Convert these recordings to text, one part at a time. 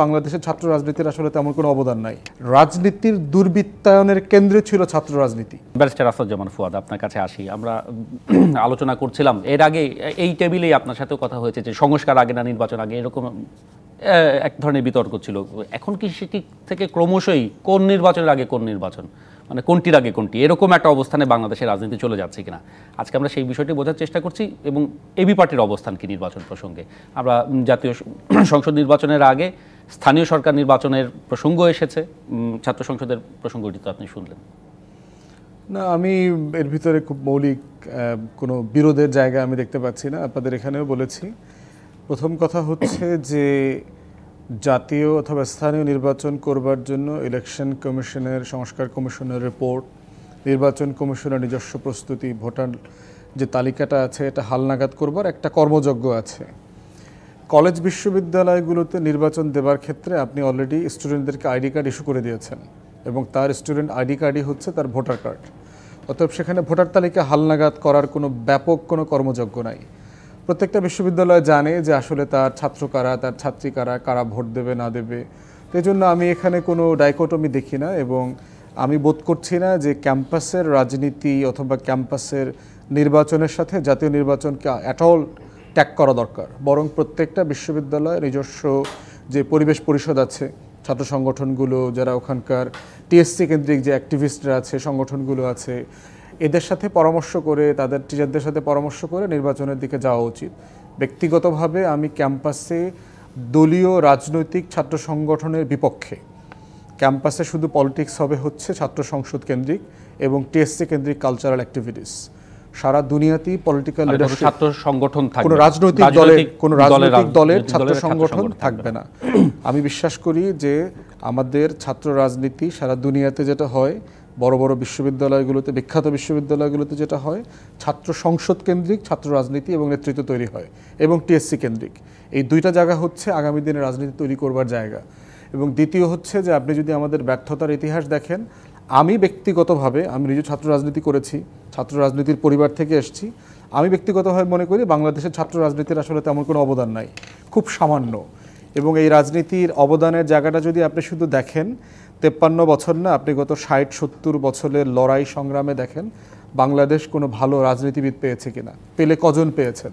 বাংলাদেশের ছাত্র রাজনীতির আসলে তেমন কোনো অবদান নাই। রাজনীতির দুর্বৃত্তায়নের কেন্দ্রে ছিল ছাত্র রাজনীতি। ব্যারিস্টার আসাদুজ্জামান ফুয়াদ, আপনার কাছে আসি। আমরা আলোচনা করছিলাম এর আগে, এই টেবিলেই আপনার সাথেও কথা হয়েছে যে সংস্কার আগে না নির্বাচন আগে, এরকম এক ধরনের বিতর্ক ছিল। এখন কি সেটি থেকে ক্রমশই কোন নির্বাচনের আগে কোন নির্বাচন, মানে কোনটির আগে কোনটি, এরকম একটা অবস্থানে বাংলাদেশের রাজনীতি চলে যাচ্ছে কিনা, আজকে আমরা সেই বিষয়টি বোঝার চেষ্টা করছি। এবং এবি পার্টির অবস্থান কি নির্বাচন প্রসঙ্গে। আমরা জাতীয় সংসদ নির্বাচনের আগে স্থানীয় সরকার নির্বাচনের প্রসঙ্গ এসেছে, ছাত্র সংসদের প্রসঙ্গটি তো আপনি শুনলেন। না, আমি এর ভিতরে খুব মৌলিক কোনো বিরোধের জায়গা আমি দেখতে পাচ্ছি না। আপনাদের এখানেও বলেছি, প্রথম কথা হচ্ছে যে জাতীয় অথবা স্থানীয় নির্বাচন করবার জন্য ইলেকশন কমিশনের, সংস্কার কমিশনের রিপোর্ট, নির্বাচন কমিশনের নিজস্ব প্রস্তুতি, ভোটার যে তালিকাটা আছে এটা হালনাগাদ করবার একটা কর্মযজ্ঞ আছে। কলেজ বিশ্ববিদ্যালয়গুলোতে নির্বাচন দেবার ক্ষেত্রে আপনি অলরেডি স্টুডেন্টদেরকে আইডি কার্ড ইস্যু করে দিয়েছেন এবং তার স্টুডেন্ট আইডি কার্ডই হচ্ছে তার ভোটার কার্ড। অতএব সেখানে ভোটার তালিকা হালনাগাদ করার কোনো ব্যাপক কোনো কর্মযজ্ঞ নাই। প্রত্যেকটা বিশ্ববিদ্যালয় জানে যে আসলে তার ছাত্র কারা, তার ছাত্রী কারা, কারা ভোট দেবে না দেবে। এই জন্য আমি এখানে কোনো ডাইকোটমি দেখি না এবং আমি বোধ করছি না যে ক্যাম্পাসের রাজনীতি অথবা ক্যাম্পাসের নির্বাচনের সাথে জাতীয় নির্বাচনকে অ্যাট অল ট্যাগ করা দরকার। বরং প্রত্যেকটা বিশ্ববিদ্যালয়ের নিজস্ব যে পরিবেশ পরিষদ আছে, ছাত্র সংগঠনগুলো, যারা ওখানকার টিএসসি কেন্দ্রিক যে অ্যাক্টিভিস্টরা আছে, সংগঠনগুলো আছে, এদের সাথে পরামর্শ করে, তাদের টিচারদের সাথে পরামর্শ করে নির্বাচনের দিকে যাওয়া উচিত। ব্যক্তিগতভাবে আমি ক্যাম্পাসে দলীয় রাজনৈতিক ছাত্র সংগঠনের বিপক্ষে। ক্যাম্পাসে শুধু পলিটিক্স হবে হচ্ছে ছাত্র সংসদ কেন্দ্রিক এবং টিএসসি কেন্দ্রিক কালচারাল অ্যাক্টিভিটিস। সারা দুনিয়াতেই পলিটিক্যাল লিডারশিপ, ছাত্র সংগঠন থাকবে, কোনো রাজনৈতিক দলের ছাত্র সংগঠন থাকবে না। আমি বিশ্বাস করি যে আমাদের ছাত্র রাজনীতি সারা দুনিয়াতে যেটা হয়, বড় বড় বিশ্ববিদ্যালয়গুলোতে, বিখ্যাত বিশ্ববিদ্যালয়গুলোতে যেটা হয়, ছাত্র সংসদ কেন্দ্রিক ছাত্র রাজনীতি এবং নেতৃত্ব তৈরি হয় এবং টিএসসি কেন্দ্রিক। এই দুইটা জায়গা হচ্ছে আগামী দিনে রাজনীতি তৈরি করবার জায়গা। এবং দ্বিতীয় হচ্ছে যে আপনি যদি আমাদের ব্যর্থতার ইতিহাস দেখেন, আমি ব্যক্তিগতভাবে, আমি নিজে ছাত্র রাজনীতি করেছি, ছাত্র রাজনীতির পরিবার থেকে এসেছি, আমি ব্যক্তিগতভাবে মনে করি বাংলাদেশের ছাত্র রাজনীতির আসলে তেমন কোনো অবদান নাই, খুব সামান্য। এবং এই রাজনীতির অবদানের জায়গাটা যদি আপনি শুধু দেখেন 53 বছর না, আপনি গত 60-70 বছরের লড়াই সংগ্রামে দেখেন বাংলাদেশ কোনো ভালো রাজনীতিবিদ পেয়েছে কিনা, পেলে কজন পেয়েছেন।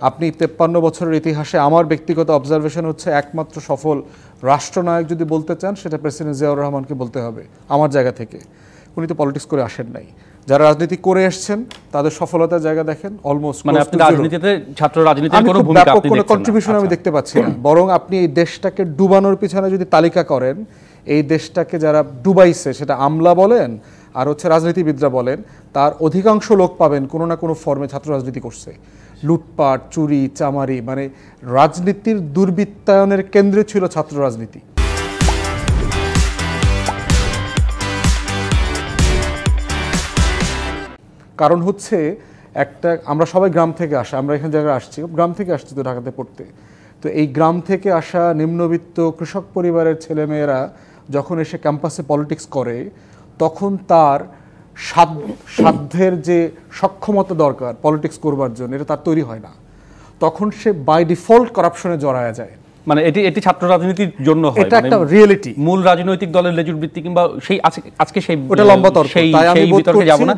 আপনি 53 বছরের ইতিহাসে আমার ব্যক্তিগত অবজারভেশন হচ্ছে একমাত্র সফল রাষ্ট্রনায়ক যদি বলতে চান সেটা প্রেসিডেন্ট জিয়াউর রহমানকে বলতে হবে আমার জায়গা থেকে। উনি তো পলিটিক্স করে আসেন নাই। যারা রাজনীতি করে এসছেন তাদের সফলতার জায়গা দেখেন অলমোস্ট, মানে আপনি রাজনীতিতে, ছাত্র রাজনীতির কোনো ভূমিকা, আপনি কোনো কন্ট্রিবিউশন আমি দেখতে পাচ্ছি না। বরং আপনি এই দেশটাকে ডুবানোর পিছনে যদি তালিকা করেন, এই দেশটাকে যারা ডুবাইছে, সেটা আমলা বলেন আর হচ্ছে রাজনীতিবিদরা বলেন, তার অধিকাংশ লোক পাবেন কোনো না কোনো ফর্মে ছাত্র রাজনীতি করছে। লুটপাট, চুরি, চামারি, মানে রাজনীতির দুর্বৃত্তায়নের কেন্দ্রে ছিল ছাত্র রাজনীতি। কারণ হচ্ছে একটা, আমরা সবাই গ্রাম থেকে আসা, আমরা এখানে জায়গায় আসছি, গ্রাম থেকে আসছি তো ঢাকাতে পড়তে। তো এই গ্রাম থেকে আসা নিম্নবিত্ত কৃষক পরিবারের ছেলেমেয়েরা যখন এসে ক্যাম্পাসে পলিটিক্স করে, তখন তার সাধ্যের যে সক্ষমতা দরকার পলিটিক্স করবার জন্য, এটা তার তৈরি হয় না। তখন সে বাই ডিফল্ট করাপশনে জড়ায়া যায়। মানে এটি ছাত্র রাজনীতির জন্য হয়, এটা একটা রিয়েলিটি। মূল রাজনৈতিক দলের লেজুর বৃত্তি কিংবা সেই আজকে সেই ওটা লম্বা তর্ক, তাই আমি বিতর্কে যাব না।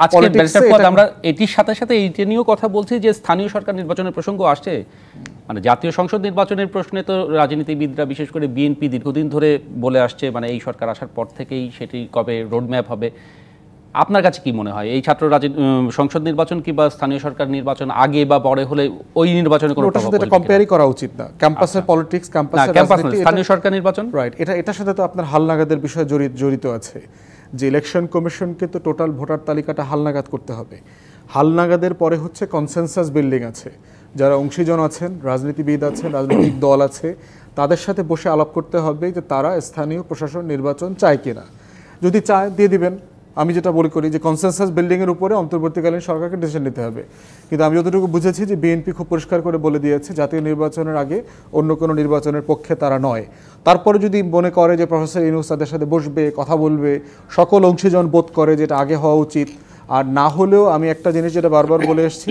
আজকে ব্যারিস্টার ফুয়াদ, আমরা এটির সাথে সাথে এইটা নিয়েও কথা বলছি যে স্থানীয় সরকার নির্বাচনের প্রসঙ্গ আসছে। মানে জাতীয় সংসদ নির্বাচনের প্রশ্নে তো রাজনীতিবিদরা, বিশেষ করে বিএনপি দীর্ঘদিন ধরে বলে আসছে, মানে এই সরকার আসার পর থেকেই সেটি কবে রোডম্যাপ হবে। আপনার কাছে কি মনে হয়, এই ছাত্র সংসদ নির্বাচন কিংবা স্থানীয় সরকার নির্বাচন আগে বা পরে হলে ওই নির্বাচনে কোনো প্রভাব পড়বে? কম্পেয়ারই করা উচিত না। ক্যাম্পাসের পলিটিক্স, ক্যাম্পাসের রাজনীতি, স্থানীয় সরকার নির্বাচন, রাইট, এটার সাথে তো আপনার হালনাগাদের বিষয় জড়িত আছে। যে ইলেকশন কমিশনকে তো টোটাল ভোটার তালিকাটা হালনাগাদ করতে হবে। হালনাগাদের পরে হচ্ছে কনসেনসাস বিল্ডিং আছে। যারা অংশীজন আছেন, রাজনীতিবিদ আছেন, রাজনৈতিক দল আছে, তাদের সাথে বসে আলাপ করতে হবে যে তারা স্থানীয় প্রশাসন নির্বাচন চায় কিনা। যদি চায় দিয়ে দিবেন। আমি যেটা বলি করি যে কনসেনসাস বিল্ডিংয়ের উপরে অন্তর্বর্তীকালীন সরকারকে ডিসিশন নিতে হবে। কিন্তু আমি যতটুকু বুঝেছি যে বিএনপি খুব পরিষ্কার করে বলে দিয়েছে জাতীয় নির্বাচনের আগে অন্য কোনো নির্বাচনের পক্ষে তারা নয়। তারপরে যদি মনে করে যে প্রফেসর ইউনূস তাদের সাথে বসবে, কথা বলবে, সকল অংশীজন বোধ করে যেটা আগে হওয়া উচিত। আর না হলেও আমি একটা জিনিস যেটা বারবার বলে এসেছি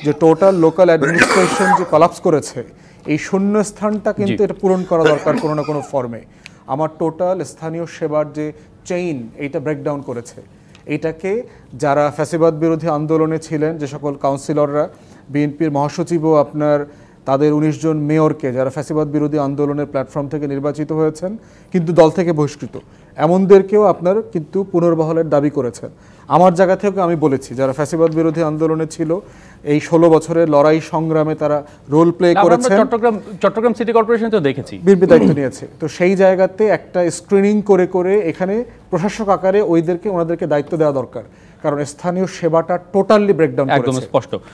যে টোটাল লোকাল অ্যাডমিনিস্ট্রেশন যে কলাপস করেছে, এই শূন্যস্থানটা কিন্তু এটা পূরণ করা দরকার কোনো না কোনো ফর্মে। আমার টোটাল স্থানীয় সেবার যে চেইন এইটা ব্রেকডাউন করেছে। এইটাকে যারা ফ্যাসিবাদ বিরোধী আন্দোলনে ছিলেন, যে সকল কাউন্সিলররা, বিএনপির মহাসচিবও আপনার তাদের 19 জন মেয়রকে যারা ফ্যাসিবাদ বিরোধী আন্দোলনের প্ল্যাটফর্ম থেকে নির্বাচিত হয়েছেন কিন্তু দল থেকে বহিষ্কৃত, এমনদেরকেও আপনার কিন্তু পুনর্বহালের দাবি করেছেন। আমার জায়গা থেকে আমি বলেছি যারা ফ্যাসিবাদ বিরোধী আন্দোলনে ছিল, এই 16 বছরের লড়াই সংগ্রামে তারা রোল প্লে করেছেন। চট্টগ্রাম সিটি কর্পোরেশন তো দেখেছি বিএনপি দায়িত্ব নিয়েছে, তো সেই জায়গাতে একটা স্ক্রিনিং করে করে এখানে প্রশাসক আকারে ওনাদেরকে দায়িত্ব দেওয়া দরকার, কারণ স্থানীয় সেবাটা টোটালি ব্রেকডাউন করেছে। একদম স্পষ্ট।